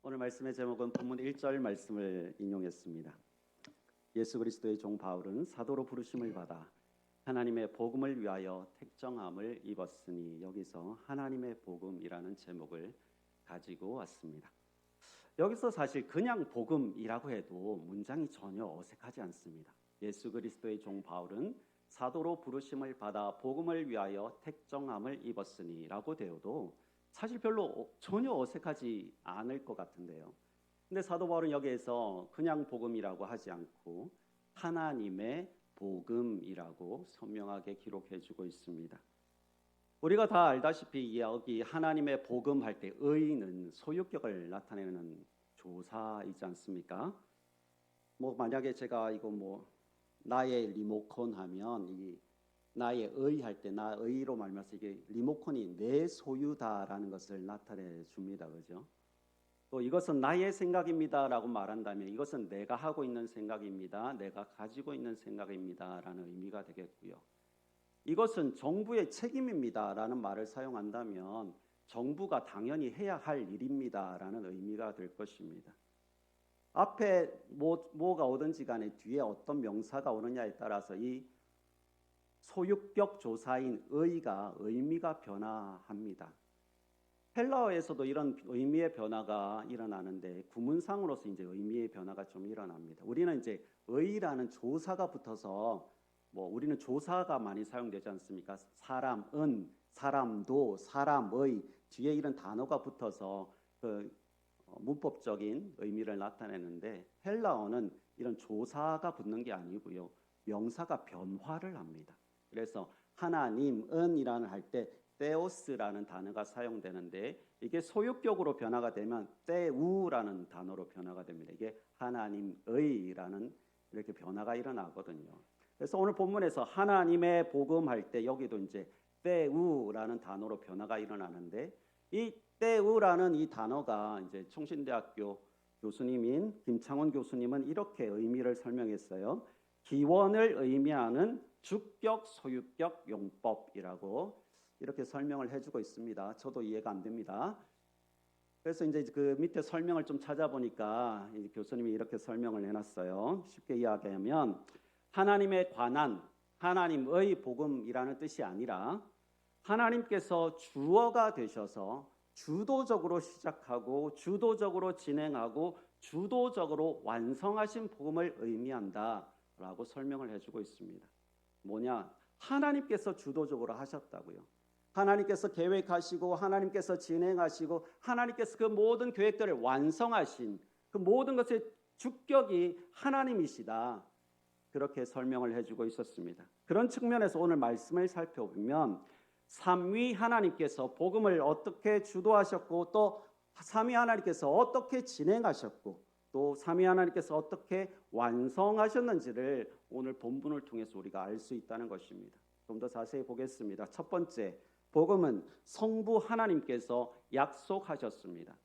오늘 말씀의 제목은 본문 1절 말씀을 인용했습니다. 예수 그리스도의 종 바울은 사도로 부르심을 받아 하나님의 복음을 위하여 택정함을 입었으니, 여기서 하나님의 복음이라는 제목을 가지고 왔습니다. 여기서 사실 그냥 복음이라고 해도 문장이 전혀 어색하지 않습니다. 예수 그리스도의 종 바울은 사도로 부르심을 받아 복음을 위하여 택정함을 입었으니 라고 되어도 사실 전혀 어색하지 않을 것 같은데요. 근데 사도 바울은 여기에서 그냥 복음이라고 하지 않고 하나님의 복음이라고 선명하게 기록해주고 있습니다. 우리가 다 알다시피 여기 하나님의 복음 할 때 의는 소유격을 나타내는 조사이지 않습니까? 만약에 제가 이거 나의 리모컨 하면 이 나의 의 할 때 나 의로 말면서 이게 리모컨이 내 소유다라는 것을 나타내 줍니다. 그죠? 또 이것은 나의 생각입니다라고 말한다면 이것은 내가 하고 있는 생각입니다. 내가 가지고 있는 생각입니다라는 의미가 되겠고요. 이것은 정부의 책임입니다라는 말을 사용한다면 정부가 당연히 해야 할 일입니다라는 의미가 될 것입니다. 앞에 뭐가 오든지 간에 뒤에 어떤 명사가 오느냐에 따라서 이 소유격 조사인 의가 의미가 변화합니다. 헬라어에서도 이런 의미의 변화가 일어나는데 구문상으로서 이제 의미의 변화가 좀 일어납니다. 우리는 이제 의라는 조사가 붙어서 우리는 조사가 많이 사용되지 않습니까? 사람은, 사람도, 사람의 뒤에 이런 단어가 붙어서 그 문법적인 의미를 나타내는데 헬라어는 이런 조사가 붙는 게 아니고요. 명사가 변화를 합니다. 그래서 하나님은 이라는 할 때 테오스라는 단어가 사용되는데 이게 소유격으로 변화가 되면 테우라는 단어로 변화가 됩니다. 이게 하나님의라는 이렇게 변화가 일어나거든요. 그래서 오늘 본문에서 하나님의 복음 할 때 여기도 이제 테우라는 단어로 변화가 일어나는데 이 테우라는 이 단어가 이제 총신대학교 교수님인 김창원 교수님은 이렇게 의미를 설명했어요. 기원을 의미하는 주격 소유격 용법이라고 이렇게 설명을 해주고 있습니다. 저도 이해가 안 됩니다. 그래서 이제 그 밑에 설명을 좀 찾아보니까 교수님이 이렇게 설명을 해놨어요. 쉽게 이야기하면 하나님에 관한 하나님의 복음이라는 뜻이 아니라 하나님께서 주어가 되셔서 주도적으로 시작하고 주도적으로 진행하고 주도적으로 완성하신 복음을 의미한다라고 설명을 해주고 있습니다. 뭐냐? 하나님께서 주도적으로 하셨다고요. 하나님께서 계획하시고 하나님께서 진행하시고 하나님께서 그 모든 계획들을 완성하신 그 모든 것의 주격이 하나님이시다. 그렇게 설명을 해주고 있었습니다. 그런 측면에서 오늘 말씀을 살펴보면 삼위 하나님께서 복음을 어떻게 주도하셨고 또 삼위 하나님께서 어떻게 진행하셨고 또 삼위 하나님께서 어떻게 완성하셨는지를 오늘 본문을 통해서 우리가 알 수 있다는 것입니다. 좀 더 자세히 보겠습니다. 첫 번째, 복음은 성부 하나님께서 약속하셨습니다.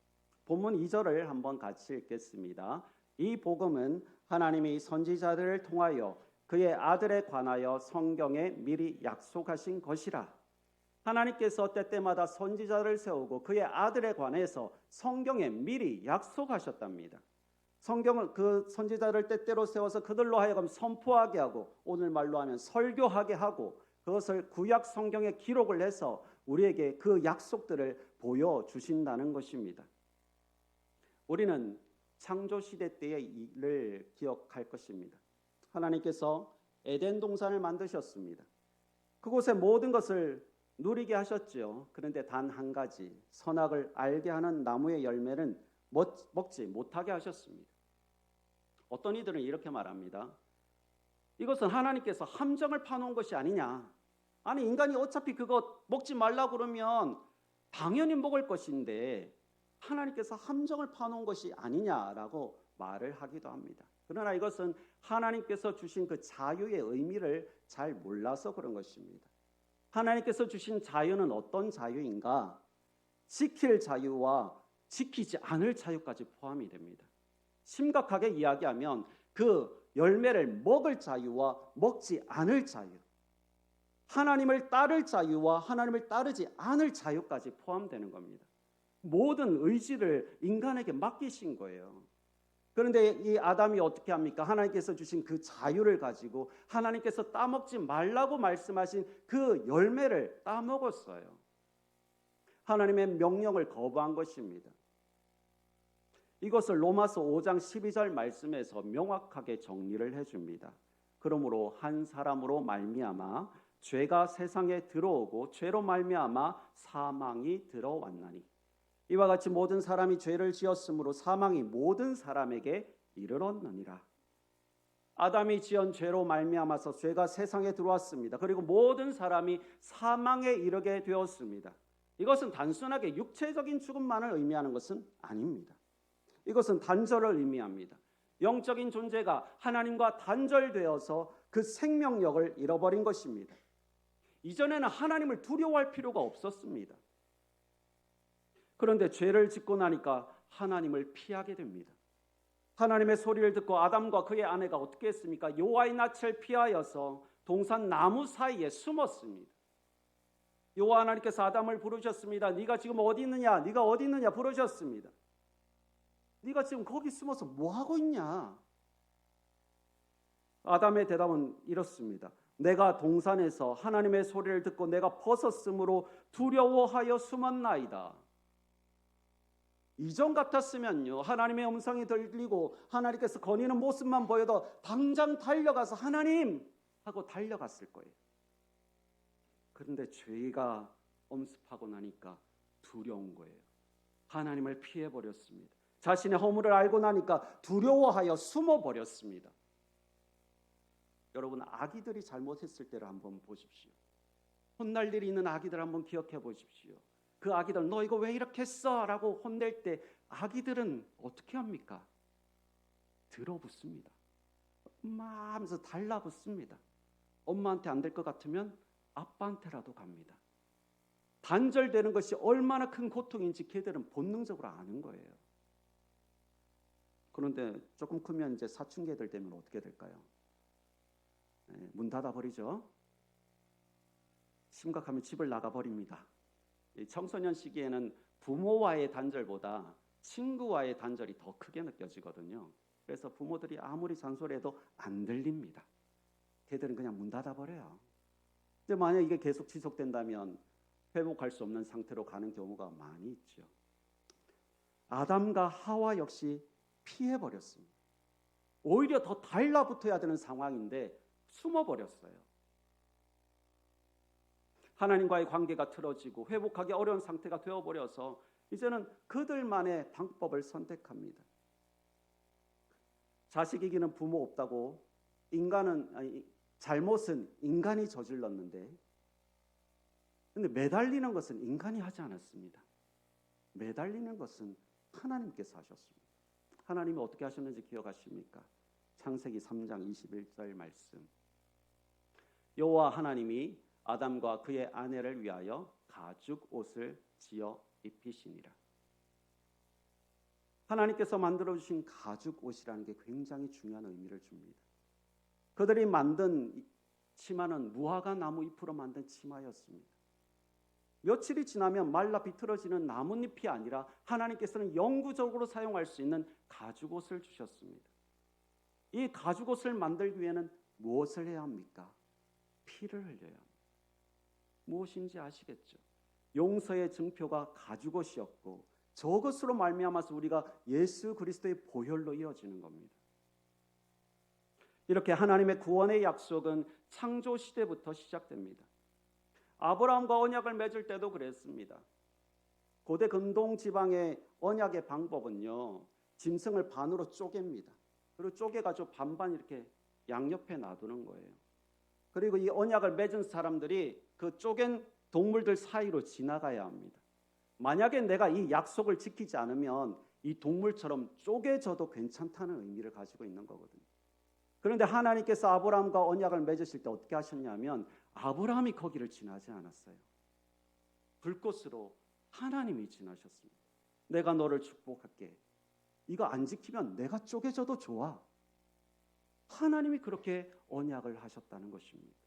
본문 2절을 한번 같이 읽겠습니다. 이 복음은 하나님이 선지자들을 통하여 그의 아들에 관하여 성경에 미리 약속하신 것이라. 하나님께서 때때마다 선지자를 세우고 그의 아들에 관해서 성경에 미리 약속하셨답니다. 성경을 그 선지자를 때때로 세워서 그들로 하여금 선포하게 하고 오늘 말로 하면 설교하게 하고 그것을 구약 성경에 기록을 해서 우리에게 그 약속들을 보여주신다는 것입니다. 우리는 창조시대 때의 일을 기억할 것입니다. 하나님께서 에덴 동산을 만드셨습니다. 그곳에 모든 것을 누리게 하셨죠. 그런데 단 한 가지 선악을 알게 하는 나무의 열매는 먹지 못하게 하셨습니다. 어떤 이들은 이렇게 말합니다. 이것은 하나님께서 함정을 파놓은 것이 아니냐. 아니 인간이 어차피 그거 먹지 말라고 그러면 당연히 먹을 것인데 하나님께서 함정을 파놓은 것이 아니냐라고 말을 하기도 합니다. 그러나 이것은 하나님께서 주신 그 자유의 의미를 잘 몰라서 그런 것입니다. 하나님께서 주신 자유는 어떤 자유인가? 지킬 자유와 지키지 않을 자유까지 포함이 됩니다. 심각하게 이야기하면 그 열매를 먹을 자유와 먹지 않을 자유, 하나님을 따를 자유와 하나님을 따르지 않을 자유까지 포함되는 겁니다. 모든 의지를 인간에게 맡기신 거예요. 그런데 이 아담이 어떻게 합니까? 하나님께서 주신 그 자유를 가지고 하나님께서 따먹지 말라고 말씀하신 그 열매를 따먹었어요. 하나님의 명령을 거부한 것입니다. 이것을 로마서 5장 12절 말씀에서 명확하게 정리를 해줍니다. 그러므로 한 사람으로 말미암아 죄가 세상에 들어오고 죄로 말미암아 사망이 들어왔나니 이와 같이 모든 사람이 죄를 지었으므로 사망이 모든 사람에게 이르렀느니라. 아담이 지은 죄로 말미암아서 죄가 세상에 들어왔습니다. 그리고 모든 사람이 사망에 이르게 되었습니다. 이것은 단순하게 육체적인 죽음만을 의미하는 것은 아닙니다. 이것은 단절을 의미합니다. 영적인 존재가 하나님과 단절되어서 그 생명력을 잃어버린 것입니다. 이전에는 하나님을 두려워할 필요가 없었습니다. 그런데 죄를 짓고 나니까 하나님을 피하게 됩니다. 하나님의 소리를 듣고 아담과 그의 아내가 어떻게 했습니까? 여호와의 낯을 피하여서 동산 나무 사이에 숨었습니다. 여호와 하나님께서 아담을 부르셨습니다. 네가 지금 어디 있느냐? 네가 어디 있느냐? 부르셨습니다. 네가 지금 거기 숨어서 뭐 하고 있냐? 아담의 대답은 이렇습니다. 내가 동산에서 하나님의 소리를 듣고 내가 벗었으므로 두려워하여 숨었나이다. 이전 같았으면요, 하나님의 음성이 들리고 하나님께서 거니는 모습만 보여도 당장 달려가서 하나님 하고 달려갔을 거예요. 그런데 죄가 엄습하고 나니까 두려운 거예요. 하나님을 피해버렸습니다. 자신의 허물을 알고 나니까 두려워하여 숨어버렸습니다. 여러분, 아기들이 잘못했을 때를 한번 보십시오. 혼날 일이 있는 아기들 한번 기억해 보십시오. 그 아기들 너 이거 왜 이렇게 했어? 라고 혼낼 때 아기들은 어떻게 합니까? 들어붙습니다. 엄마 하면서 달라붙습니다. 엄마한테 안 될 것 같으면 아빠한테라도 갑니다. 단절되는 것이 얼마나 큰 고통인지 걔들은 본능적으로 아는 거예요. 그런데 조금 크면 이제 사춘기들 되면 어떻게 될까요? 문 닫아버리죠. 심각하면 집을 나가버립니다. 청소년 시기에는 부모와의 단절보다 친구와의 단절이 더 크게 느껴지거든요. 그래서 부모들이 아무리 잔소리해도 안 들립니다. 걔들은 그냥 문 닫아버려요. 근데 만약 이게 계속 지속된다면 회복할 수 없는 상태로 가는 경우가 많이 있죠. 아담과 하와 역시 피해버렸습니다. 오히려 더 달라붙어야 되는 상황인데 숨어버렸어요. 하나님과의 관계가 틀어지고 회복하기 어려운 상태가 되어버려서 이제는 그들만의 방법을 선택합니다. 자식 이기는 부모 없다고 잘못은 인간이 저질렀는데, 근데 매달리는 것은 인간이 하지 않았습니다. 매달리는 것은 하나님께서 하셨습니다. 하나님이 어떻게 하셨는지 기억하십니까? 창세기 3장 21절 말씀. 여호와 하나님이 아담과 그의 아내를 위하여 가죽 옷을 지어 입히시니라. 하나님께서 만들어주신 가죽 옷이라는 게 굉장히 중요한 의미를 줍니다. 그들이 만든 치마는 무화과 나무 잎으로 만든 치마였습니다. 며칠이 지나면 말라 비틀어지는 나뭇잎이 아니라 하나님께서는 영구적으로 사용할 수 있는 가죽 옷을 주셨습니다. 이 가죽 옷을 만들기 위해는 무엇을 해야 합니까? 피를 흘려야 합니다. 무엇인지 아시겠죠? 용서의 증표가 가죽 옷이었고 저것으로 말미암아서 우리가 예수 그리스도의 보혈로 이어지는 겁니다. 이렇게 하나님의 구원의 약속은 창조 시대부터 시작됩니다. 아브라함과 언약을 맺을 때도 그랬습니다. 고대 근동 지방의 언약의 방법은요, 짐승을 반으로 쪼갭니다. 그리고 쪼개가지고 반반 이렇게 양옆에 놔두는 거예요. 그리고 이 언약을 맺은 사람들이 그 쪼갠 동물들 사이로 지나가야 합니다. 만약에 내가 이 약속을 지키지 않으면 이 동물처럼 쪼개져도 괜찮다는 의미를 가지고 있는 거거든요. 그런데 하나님께서 아브라함과 언약을 맺으실 때 어떻게 하셨냐면 아브라함이 거기를 지나지 않았어요. 불꽃으로 하나님이 지나셨습니다. 내가 너를 축복할게. 이거 안 지키면 내가 쪼개져도 좋아. 하나님이 그렇게 언약을 하셨다는 것입니다.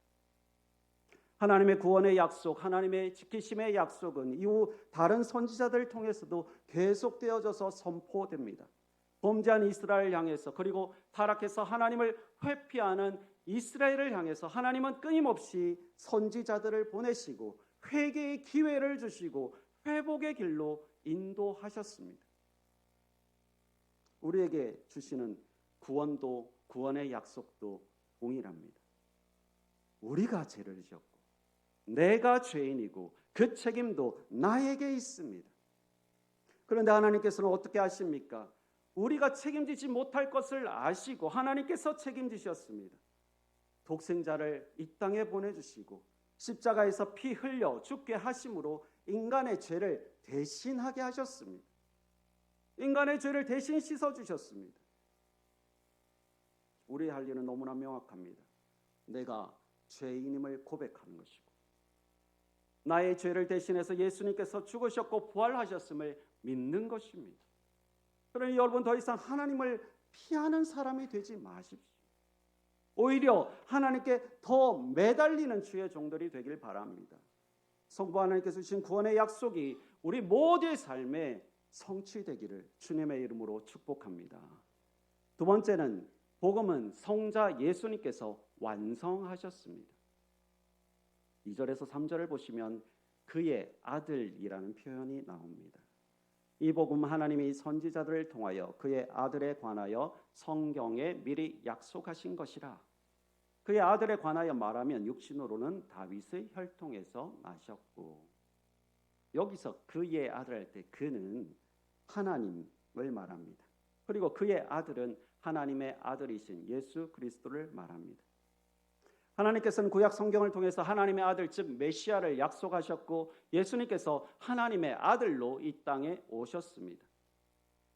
하나님의 구원의 약속, 하나님의 지키심의 약속은 이후 다른 선지자들을 통해서도 계속되어져서 선포됩니다. 범죄한 이스라엘 향해서, 그리고 타락해서 하나님을 회피하는 이스라엘을 향해서 하나님은 끊임없이 선지자들을 보내시고 회개의 기회를 주시고 회복의 길로 인도하셨습니다. 우리에게 주시는 구원도, 구원의 약속도 동일합니다. 우리가 죄를 지었고 내가 죄인이고 그 책임도 나에게 있습니다. 그런데 하나님께서는 어떻게 하십니까? 우리가 책임지지 못할 것을 아시고 하나님께서 책임지셨습니다. 독생자를 이 땅에 보내주시고 십자가에서 피 흘려 죽게 하심으로 인간의 죄를 대신하게 하셨습니다. 인간의 죄를 대신 씻어주셨습니다. 우리의 할 일은 너무나 명확합니다. 내가 죄인임을 고백하는 것이고 나의 죄를 대신해서 예수님께서 죽으셨고 부활하셨음을 믿는 것입니다. 그러니 여러분, 더 이상 하나님을 피하는 사람이 되지 마십시오. 오히려 하나님께 더 매달리는 주의 종들이 되길 바랍니다. 성부 하나님께서 주신 구원의 약속이 우리 모두의 삶에 성취되기를 주님의 이름으로 축복합니다. 두 번째는 복음은 성자 예수님께서 완성하셨습니다. 2절에서 3절을 보시면 그의 아들이라는 표현이 나옵니다. 이 복음 하나님이 선지자들을 통하여 그의 아들에 관하여 성경에 미리 약속하신 것이라. 그의 아들에 관하여 말하면 육신으로는 다윗의 혈통에서 나셨고, 여기서 그의 아들 할 때 그는 하나님을 말합니다. 그리고 그의 아들은 하나님의 아들이신 예수 그리스도를 말합니다. 하나님께서는 구약 성경을 통해서 하나님의 아들 즉 메시아를 약속하셨고 예수님께서 하나님의 아들로 이 땅에 오셨습니다.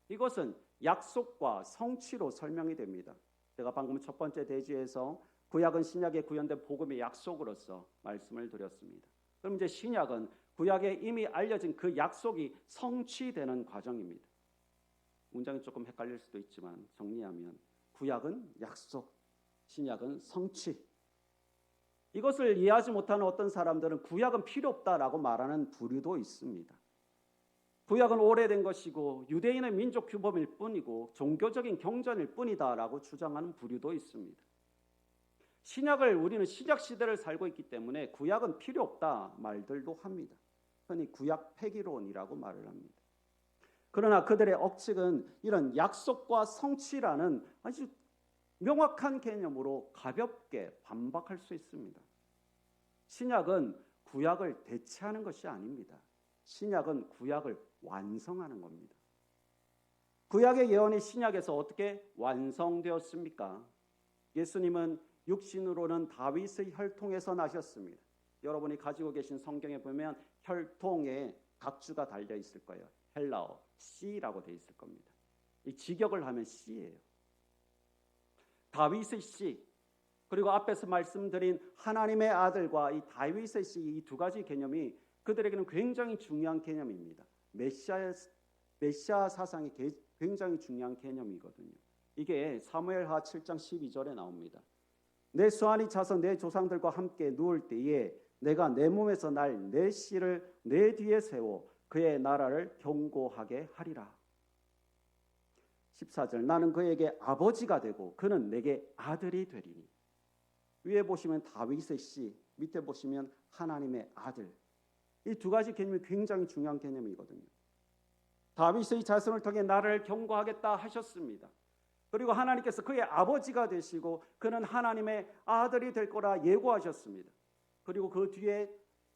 이것은 약속과 성취로 설명이 됩니다. 제가 방금 첫 번째 대지에서 구약은 신약에 구현된 복음의 약속으로서 말씀을 드렸습니다. 그럼 이제 신약은 구약에 이미 알려진 그 약속이 성취되는 과정입니다. 문장이 조금 헷갈릴 수도 있지만 정리하면 구약은 약속, 신약은 성취. 이것을 이해하지 못하는 어떤 사람들은 구약은 필요 없다라고 말하는 부류도 있습니다. 구약은 오래된 것이고 유대인의 민족 규범일 뿐이고 종교적인 경전일 뿐이다라고 주장하는 부류도 있습니다. 신약을 우리는 신약 시대를 살고 있기 때문에 구약은 필요 없다 말들도 합니다. 흔히 구약 폐기론이라고 말을 합니다. 그러나 그들의 억측은 이런 약속과 성취라는 아주 명확한 개념으로 가볍게 반박할 수 있습니다. 신약은 구약을 대체하는 것이 아닙니다. 신약은 구약을 완성하는 겁니다. 구약의 예언이 신약에서 어떻게 완성되었습니까? 예수님은 육신으로는 다윗의 혈통에서 나셨습니다. 여러분이 가지고 계신 성경에 보면 혈통에 각주가 달려 있을 거예요. 헬라어 C라고 되어 있을 겁니다. 이 직역을 하면 C예요. 다윗의 씨, 그리고 앞에서 말씀드린 하나님의 아들과 이 다윗의 씨, 이 두 가지 개념이 그들에게는 굉장히 중요한 개념입니다. 메시아 사상이 굉장히 중요한 개념이거든요. 이게 사무엘하 7장 12절에 나옵니다. 내 수완이 차서 내 조상들과 함께 누울 때에 내가 내 몸에서 날 내 씨를 내 뒤에 세워 그의 나라를 견고하게 하리라. 14절 나는 그에게 아버지가 되고 그는 내게 아들이 되리니. 위에 보시면 다윗의 씨, 밑에 보시면 하나님의 아들. 이 두 가지 개념이 굉장히 중요한 개념이거든요. 다윗의 자손을 통해 나라를 견고하겠다 하셨습니다. 그리고 하나님께서 그의 아버지가 되시고 그는 하나님의 아들이 될 거라 예고하셨습니다. 그리고 그 뒤에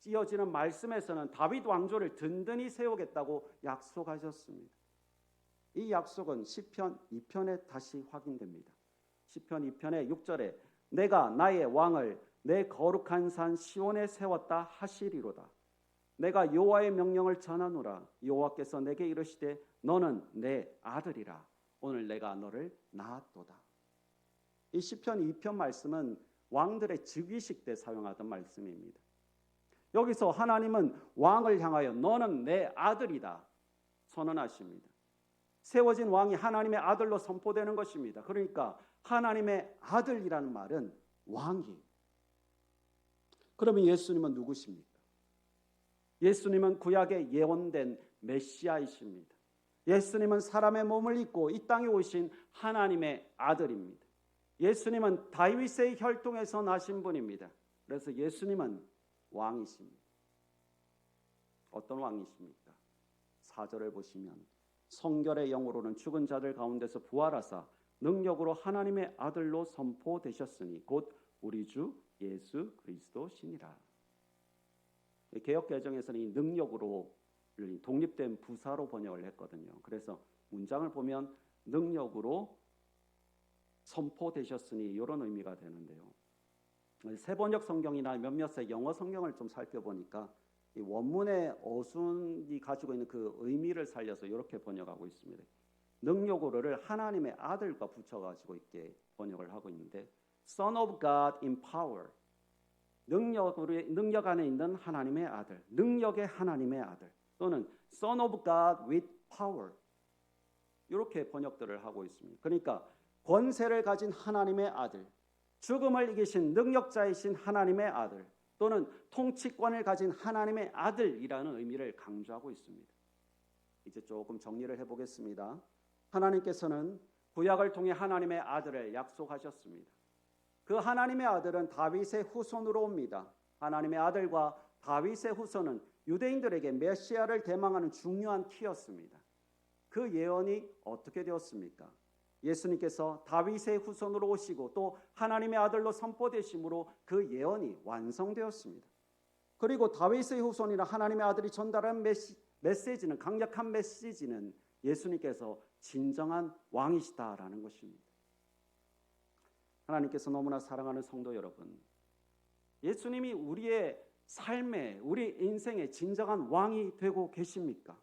이어지는 말씀에서는 다윗 왕조를 든든히 세우겠다고 약속하셨습니다. 이 약속은 시편 2편에 다시 확인됩니다. 시편 2편의 6절에 내가 나의 왕을 내 거룩한 산 시온에 세웠다 하시리로다. 내가 여호와의 명령을 전하노라. 여호와께서 내게 이르시되 너는 내 아들이라. 오늘 내가 너를 낳았도다. 이 시편 2편 말씀은 왕들의 즉위식 때 사용하던 말씀입니다. 여기서 하나님은 왕을 향하여 너는 내 아들이다 선언하십니다. 세워진 왕이 하나님의 아들로 선포되는 것입니다. 그러니까 하나님의 아들이라는 말은 왕이, 그러면 예수님은 누구십니까? 예수님은 구약에 예언된 메시아이십니다. 예수님은 사람의 몸을 입고 이 땅에 오신 하나님의 아들입니다. 예수님은 다윗의 혈통에서 나신 분입니다. 그래서 예수님은 왕이십니다. 어떤 왕이십니까? 4절을 보시면 성결의 영으로는 죽은 자들 가운데서 부활하사 능력으로 하나님의 아들로 선포되셨으니 곧 우리 주 예수 그리스도시니라. 개역개정에서는 이 능력으로 독립된 부사로 번역을 했거든요. 그래서 문장을 보면 능력으로 선포되셨으니 이런 의미가 되는데요. 세번역 성경이나 몇몇의 영어 성경을 좀 살펴보니까 이 원문의 어순이 가지고 있는 그 의미를 살려서 이렇게 번역하고 있습니다. 능력으로를 하나님의 아들과 붙여가지고 있게 번역을 하고 있는데 Son of God in power, 능력 안에 있는 하나님의 아들, 능력의 하나님의 아들 또는 Son of God with power 이렇게 번역들을 하고 있습니다. 그러니까 권세를 가진 하나님의 아들, 죽음을 이기신 능력자이신 하나님의 아들 또는 통치권을 가진 하나님의 아들이라는 의미를 강조하고 있습니다. 이제 조금 정리를 해보겠습니다. 하나님께서는 구약을 통해 하나님의 아들을 약속하셨습니다. 그 하나님의 아들은 다윗의 후손으로 옵니다. 하나님의 아들과 다윗의 후손은 유대인들에게 메시아를 대망하는 중요한 키였습니다. 그 예언이 어떻게 되었습니까? 예수님께서 다윗의 후손으로 오시고 또 하나님의 아들로 선포되심으로 그 예언이 완성되었습니다. 그리고 다윗의 후손이나 하나님의 아들이 전달한 메시지는 강력한 메시지는 예수님께서 진정한 왕이시다라는 것입니다. 하나님께서 너무나 사랑하는 성도 여러분, 예수님이 우리의 삶에 우리 인생의 진정한 왕이 되고 계십니까?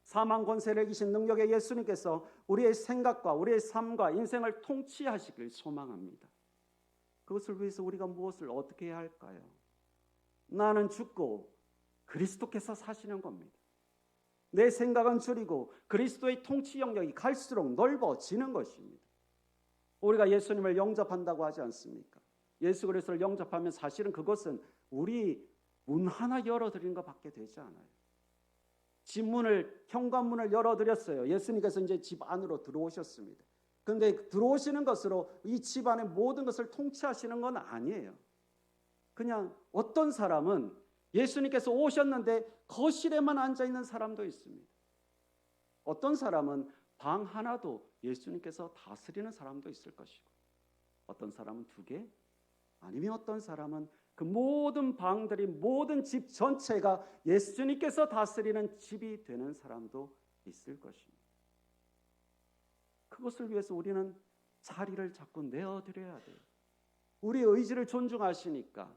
사망 권세를 이기신 능력의 예수님께서 우리의 생각과 우리의 삶과 인생을 통치하시길 소망합니다. 그것을 위해서 우리가 무엇을 어떻게 해야 할까요? 나는 죽고 그리스도께서 사시는 겁니다. 내 생각은 줄이고 그리스도의 통치 영역이 갈수록 넓어지는 것입니다. 우리가 예수님을 영접한다고 하지 않습니까? 예수 그리스도를 영접하면 사실은 그것은 우리 문 하나 열어드리는 것밖에 되지 않아요. 집문을, 현관문을 열어드렸어요. 예수님께서 이제 집 안으로 들어오셨습니다. 그런데 들어오시는 것으로 이 집 안의 모든 것을 통치하시는 건 아니에요. 그냥 어떤 사람은 예수님께서 오셨는데 거실에만 앉아있는 사람도 있습니다. 어떤 사람은 방 하나도 예수님께서 다스리는 사람도 있을 것이고 어떤 사람은 2개, 아니면 어떤 사람은 그 모든 방들이 모든 집 전체가 예수님께서 다스리는 집이 되는 사람도 있을 것입니다. 그것을 위해서 우리는 자리를 자꾸 내어드려야 돼요. 우리의 의지를 존중하시니까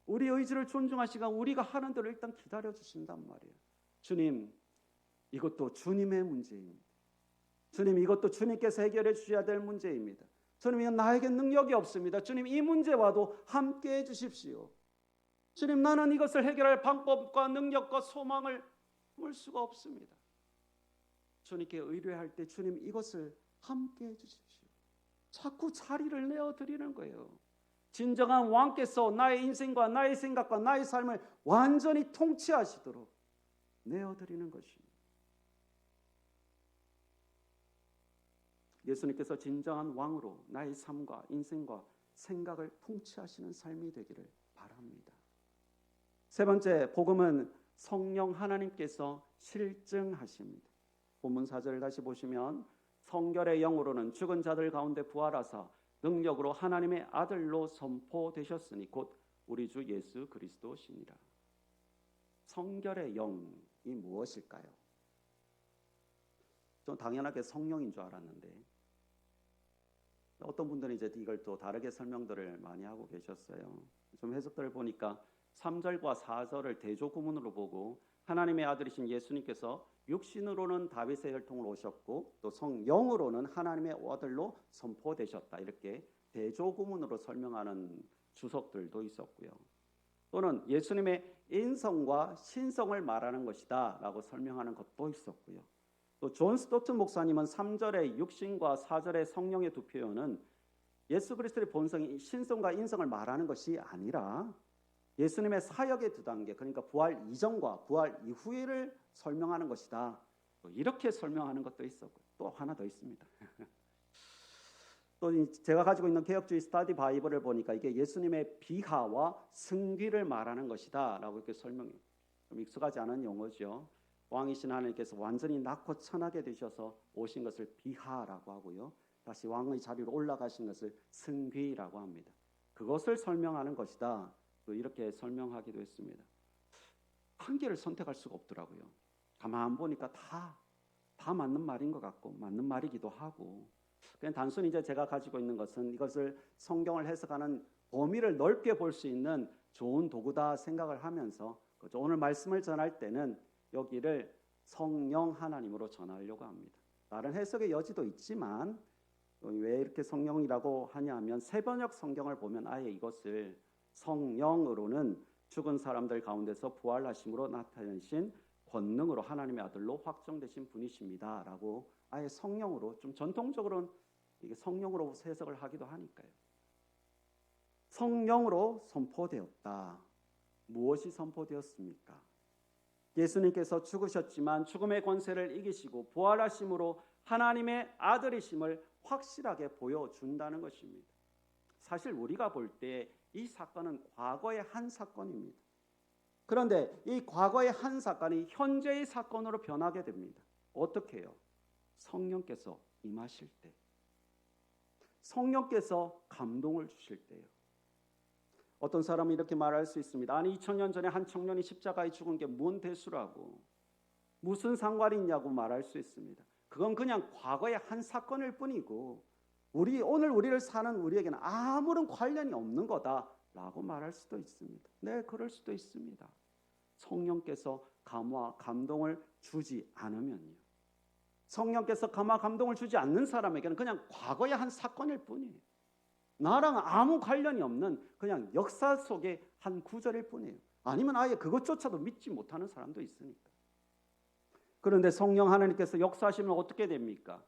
우리의 의지를 존중하시니까 우리가 하는 대로 일단 기다려주신단 말이에요. 주님, 이것도 주님의 문제입니다. 주님, 이것도 주님께서 해결해 주셔야 될 문제입니다. 주님, 이건 나에게 능력이 없습니다. 주님, 이 문제와도 함께 해주십시오. 주님, 나는 이것을 해결할 방법과 능력과 소망을 볼 수가 없습니다. 주님께 의뢰할 때 주님, 이것을 함께 해주십시오. 자꾸 자리를 내어드리는 거예요. 진정한 왕께서 나의 인생과 나의 생각과 나의 삶을 완전히 통치하시도록 내어드리는 것입니다. 예수님께서 진정한 왕으로 나의 삶과 인생과 생각을 통치하시는 삶이 되기를 바랍니다. 3번째, 복음은 성령 하나님께서 실증하십니다. 본문 4절을 다시 보시면 성결의 영으로는 죽은 자들 가운데 부활하사 능력으로 하나님의 아들로 선포되셨으니 곧 우리 주 예수 그리스도시니라. 성결의 영이 무엇일까요? 좀 당연하게 성령인 줄 알았는데 어떤 분들은 이제 이걸 또 다르게 설명들을 많이 하고 계셨어요. 좀 해석들을 보니까 3절과 4절을 대조구문으로 보고 하나님의 아들이신 예수님께서 육신으로는 다윗의 혈통으로 오셨고 또 성령으로는 하나님의 아들로 선포되셨다. 이렇게 대조구문으로 설명하는 주석들도 있었고요. 또는 예수님의 인성과 신성을 말하는 것이다 라고 설명하는 것도 있었고요. 또 존 스토튼 목사님은 3절의 육신과 4절의 성령의 두 표현은 예수 그리스도의 본성이 신성과 인성을 말하는 것이 아니라 예수님의 사역의 두 단계, 그러니까 부활 이전과 부활 이후를 설명하는 것이다. 이렇게 설명하는 것도 있었고 또 하나 더 있습니다. 또 제가 가지고 있는 개혁주의 스터디 바이블을 보니까 이게 예수님의 비하와 승귀를 말하는 것이다 라고 이렇게 설명해요. 좀 익숙하지 않은 용어죠. 왕이신 하나님께서 완전히 낳고 천하게 되셔서 오신 것을 비하라고 하고요. 다시 왕의 자리로 올라가신 것을 승귀라고 합니다. 그것을 설명하는 것이다. 또 이렇게 설명하기도 했습니다. 한 개를 선택할 수가 없더라고요. 가만 보니까 다 맞는 말인 것 같고 맞는 말이기도 하고, 그냥 단순히 이제 제가 가지고 있는 것은 이것을 성경을 해석하는 범위를 넓게 볼 수 있는 좋은 도구다 생각을 하면서 오늘 말씀을 전할 때는 여기를 성령 하나님으로 전하려고 합니다. 다른 해석의 여지도 있지만 왜 이렇게 성령이라고 하냐면 세번역 성경을 보면 아예 이것을 성령으로는 죽은 사람들 가운데서 부활하심으로 나타내신 권능으로 하나님의 아들로 확정되신 분이십니다 라고 아예 성령으로, 좀 전통적으로는 이게 성령으로 해석을 하기도 하니까요. 성령으로 선포되었다. 무엇이 선포되었습니까? 예수님께서 죽으셨지만 죽음의 권세를 이기시고 부활하심으로 하나님의 아들이심을 확실하게 보여준다는 것입니다. 사실 우리가 볼 때 이 사건은 과거의 한 사건입니다. 그런데 이 과거의 한 사건이 현재의 사건으로 변하게 됩니다. 어떻게 해요? 성령께서 임하실 때, 성령께서 감동을 주실 때요. 어떤 사람은 이렇게 말할 수 있습니다. 아니 2000년 전에 한 청년이 십자가에 죽은 게 뭔 대수라고, 무슨 상관이 있냐고 말할 수 있습니다. 그건 그냥 과거의 한 사건일 뿐이고 오늘 우리를 사는 우리에게는 아무런 관련이 없는 거다라고 말할 수도 있습니다. 네, 그럴 수도 있습니다. 성령께서 감화, 감동을 주지 않으면요. 성령께서 감화, 감동을 주지 않는 사람에게는 그냥 과거의 한 사건일 뿐이에요. 나랑 아무 관련이 없는 그냥 역사 속의 한 구절일 뿐이에요. 아니면 아예 그것조차도 믿지 못하는 사람도 있으니까. 그런데 성령 하나님께서 역사하시면 어떻게 됩니까?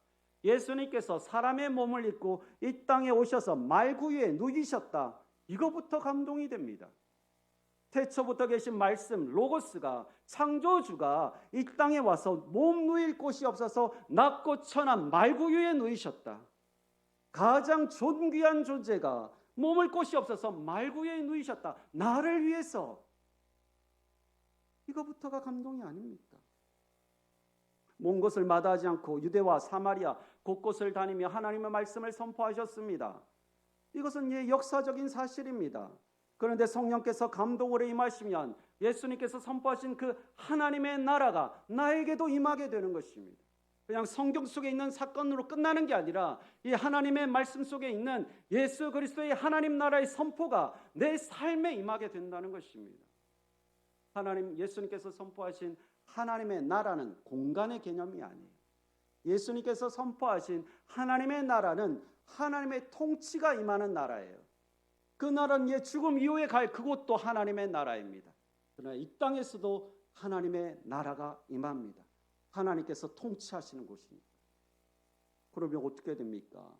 예수님께서 사람의 몸을 입고 이 땅에 오셔서 말구유에 누이셨다. 이거부터 감동이 됩니다. 태초부터 계신 말씀 로고스가, 창조주가 이 땅에 와서 몸 누일 곳이 없어서 낮고 천한 말구유에 누이셨다. 가장 존귀한 존재가 몸을 곳이 없어서 말구유에 누이셨다. 나를 위해서. 이거부터가 감동이 아닙니까? 먼 곳을 마다하지 않고 유대와 사마리아 곳곳을 다니며 하나님의 말씀을 선포하셨습니다. 이것은 역사적인 사실입니다. 그런데 성령께서 감동으로 임하시면 예수님께서 선포하신 그 하나님의 나라가 나에게도 임하게 되는 것입니다. 그냥 성경 속에 있는 사건으로 끝나는 게 아니라 이 하나님의 말씀 속에 있는 예수 그리스도의 하나님 나라의 선포가 내 삶에 임하게 된다는 것입니다. 예수님께서 선포하신 하나님의 나라는 공간의 개념이 아니에요. 예수님께서 선포하신 하나님의 나라는 하나님의 통치가 임하는 나라예요. 그 나라는 죽음 이후에 갈 그곳도 하나님의 나라입니다. 그러나 이 땅에서도 하나님의 나라가 임합니다. 하나님께서 통치하시는 곳입니다. 그러면 어떻게 됩니까?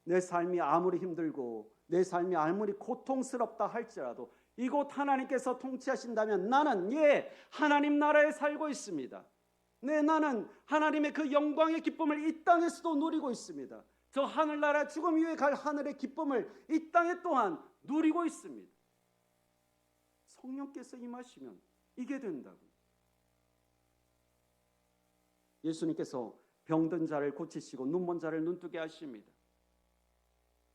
내 삶이 아무리 힘들고 내 삶이 아무리 고통스럽다 할지라도 이곳 하나님께서 통치하신다면 나는 하나님 나라에 살고 있습니다. 나는 하나님의 그 영광의 기쁨을 이 땅에서도 누리고 있습니다. 저 하늘나라 죽음 이후에 갈 하늘의 기쁨을 이 땅에 또한 누리고 있습니다. 성령께서 임하시면 이게 된다고. 예수님께서 병든 자를 고치시고 눈먼 자를 눈뜨게 하십니다.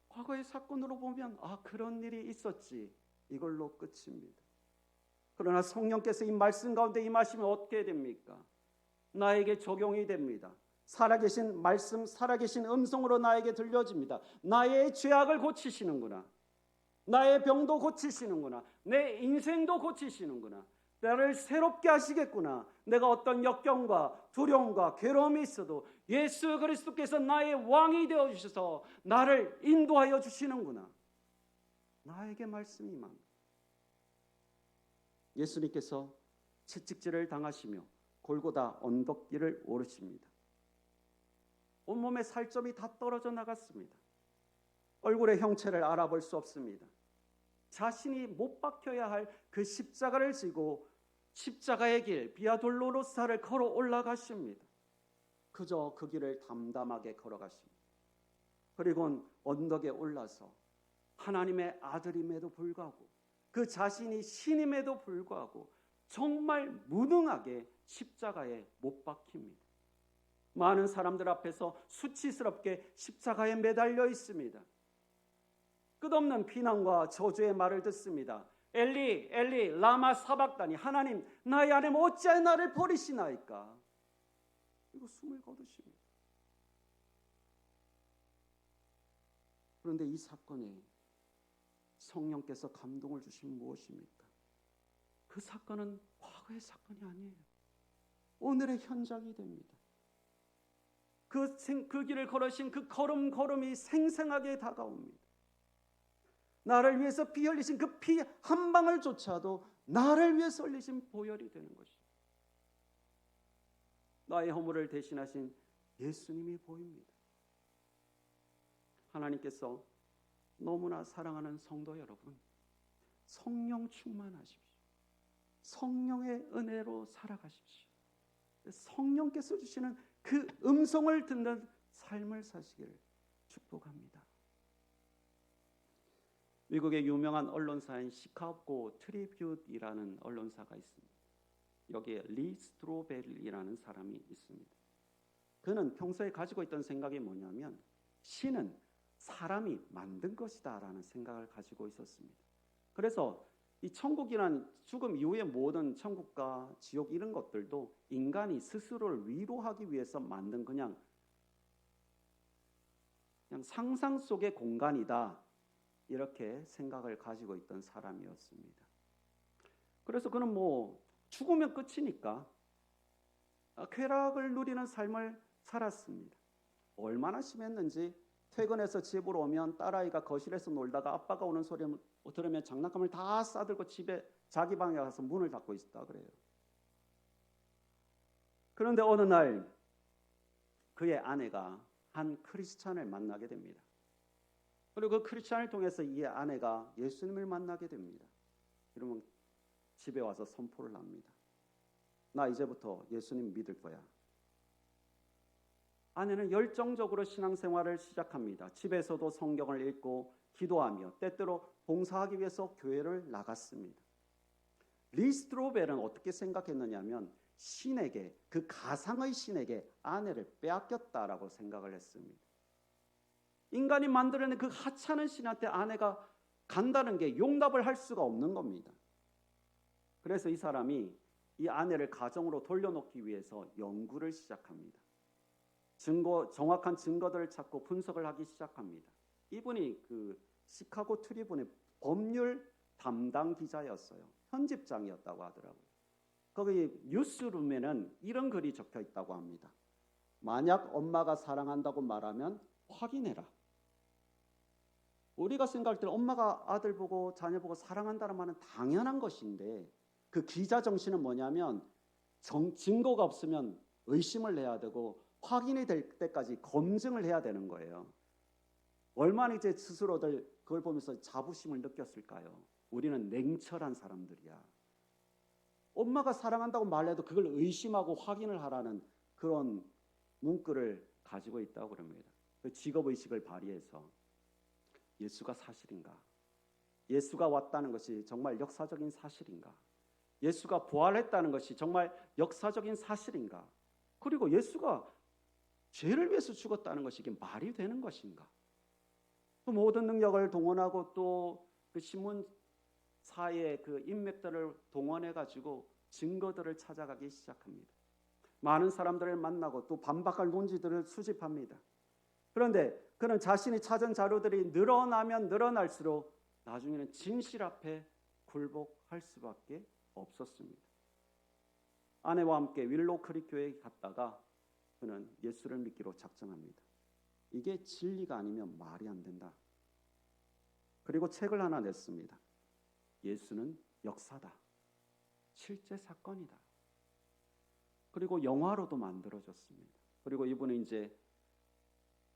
과거의 사건으로 보면 그런 일이 있었지, 이걸로 끝입니다. 그러나 성령께서 이 말씀 가운데 임하시면 어떻게 됩니까? 나에게 적용이 됩니다. 살아계신 말씀, 살아계신 음성으로 나에게 들려집니다. 나의 죄악을 고치시는구나. 나의 병도 고치시는구나. 내 인생도 고치시는구나. 나를 새롭게 하시겠구나. 내가 어떤 역경과 두려움과 괴로움이 있어도 예수 그리스도께서 나의 왕이 되어주셔서 나를 인도하여 주시는구나. 나에게 말씀이 만. 예수님께서 채찍질을 당하시며 골고다 언덕길을 오르십니다. 온몸에 살점이 다 떨어져 나갔습니다. 얼굴의 형체를 알아볼 수 없습니다. 자신이 못 박혀야 할 그 십자가를 지고 십자가의 길 비아돌로로사를 걸어 올라가십니다. 그저 그 길을 담담하게 걸어가십니다. 그리고 언덕에 올라서 하나님의 아들임에도 불구하고 그 자신이 신임에도 불구하고 정말 무능하게 십자가에 못 박힙니다. 많은 사람들 앞에서 수치스럽게 십자가에 매달려 있습니다. 끝없는 비난과 저주의 말을 듣습니다. 엘리 엘리 라마 사박다니, 하나님 나의 하나님 어찌하여 나를 버리시나이까. 그리고 숨을 거두십니다. 그런데 이 사건에 성령께서 감동을 주신 무엇입니까? 그 사건은 과거의 사건이 아니에요. 오늘의 현장이 됩니다. 그 길을 걸으신 그 걸음걸음이 생생하게 다가옵니다. 나를 위해서 피 흘리신 그 피 한 방울조차도 나를 위해서 흘리신 보혈이 되는 것입니다. 나의 허물을 대신하신 예수님이 보입니다. 하나님께서 너무나 사랑하는 성도 여러분, 성령 충만하십시오. 성령의 은혜로 살아가십시오. 성령께서 주시는 그 음성을 듣는 삶을 사시기를 축복합니다. 미국의 유명한 언론사인 시카고 트리뷴이라는 언론사가 있습니다. 여기에 리 스트로벨이라는 사람이 있습니다. 그는 평소에 가지고 있던 생각이 뭐냐면 신은 사람이 만든 것이다 라는 생각을 가지고 있었습니다. 그래서 이 천국이란 죽음 이후의 모든 천국과 지옥 이런 것들도 인간이 스스로를 위로하기 위해서 만든 그냥 상상 속의 공간이다, 이렇게 생각을 가지고 있던 사람이었습니다. 그래서 그는 죽으면 끝이니까 쾌락을 누리는 삶을 살았습니다. 얼마나 심했는지 퇴근해서 집으로 오면 딸아이가 거실에서 놀다가 아빠가 오는 소리 들으면 장난감을 다 싸들고 집에 자기 방에 가서 문을 닫고 있었다 그래요. 그런데 어느 날 그의 아내가 한 크리스찬을 만나게 됩니다. 그리고 그 크리스찬을 통해서 이 아내가 예수님을 만나게 됩니다. 그러면 집에 와서 선포를 합니다. 나 이제부터 예수님 믿을 거야. 아내는 열정적으로 신앙생활을 시작합니다. 집에서도 성경을 읽고 기도하며 때때로 봉사하기 위해서 교회를 나갔습니다. 리 스트로벨은 어떻게 생각했느냐면 신에게, 그 가상의 신에게 아내를 빼앗겼다라고 생각을 했습니다. 인간이 만들어낸 그 하찮은 신한테 아내가 간다는 게 용납을 할 수가 없는 겁니다. 그래서 이 사람이 이 아내를 가정으로 돌려놓기 위해서 연구를 시작합니다. 정확한 증거들을 찾고 분석을 하기 시작합니다. 이분이 그 시카고 트리뷴의 법률 담당 기자였어요. 편집장이었다고 하더라고요. 거기 뉴스룸에는 이런 글이 적혀 있다고 합니다. 만약 엄마가 사랑한다고 말하면 확인해라. 우리가 생각할 때는 엄마가 아들 보고 자녀 보고 사랑한다는 말은 당연한 것인데 그 기자 정신은 뭐냐면 증거가 없으면 의심을 해야 되고 확인이 될 때까지 검증을 해야 되는 거예요. 얼마나 이제 스스로들 그걸 보면서 자부심을 느꼈을까요? 우리는 냉철한 사람들이야. 엄마가 사랑한다고 말해도 그걸 의심하고 확인을 하라는 그런 문구를 가지고 있다고 그럽니다. 그 직업의식을 발휘해서 예수가 사실인가? 예수가 왔다는 것이 정말 역사적인 사실인가? 예수가 부활했다는 것이 정말 역사적인 사실인가? 그리고 예수가 죄를 위해서 죽었다는 것이 이게 말이 되는 것인가? 또 모든 능력을 동원하고 또 그 신문사의 그 인맥들을 동원해 가지고 증거들을 찾아가기 시작합니다. 많은 사람들을 만나고 또 반박할 논지들을 수집합니다. 그런데 그는 자신이 찾은 자료들이 늘어나면 늘어날수록 나중에는 진실 앞에 굴복할 수밖에 없었습니다. 아내와 함께 윌로우 크릭 교회에 갔다가 그는 예수를 믿기로 작정합니다. 이게 진리가 아니면 말이 안 된다. 그리고 책을 하나 냈습니다. 예수는 역사다. 실제 사건이다. 그리고 영화로도 만들어졌습니다. 그리고 이분은 이제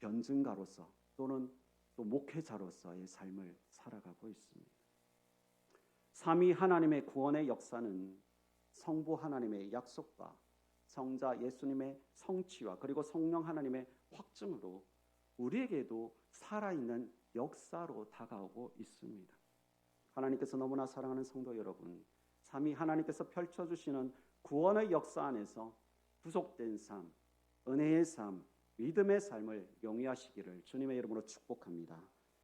변증가로서 또는 또 목회자로서의 삶을 살아가고 있습니다. 삼위 하나님의 구원의 역사는 성부 하나님의 약속과 성자 예수님의 성취와 그리고 성령 하나님의 확증으로 우리에게도 살아있는 역사로 다가오고 있습니다. 하나님께서 너무나 사랑하는 성도 여러분, 삼위 하나님께서 펼쳐주시는 구원의 역사 안에서 구속된 삶, 은혜의 삶, 믿음의 삶을 영위하시기를 주님의 이름으로 축복합니다.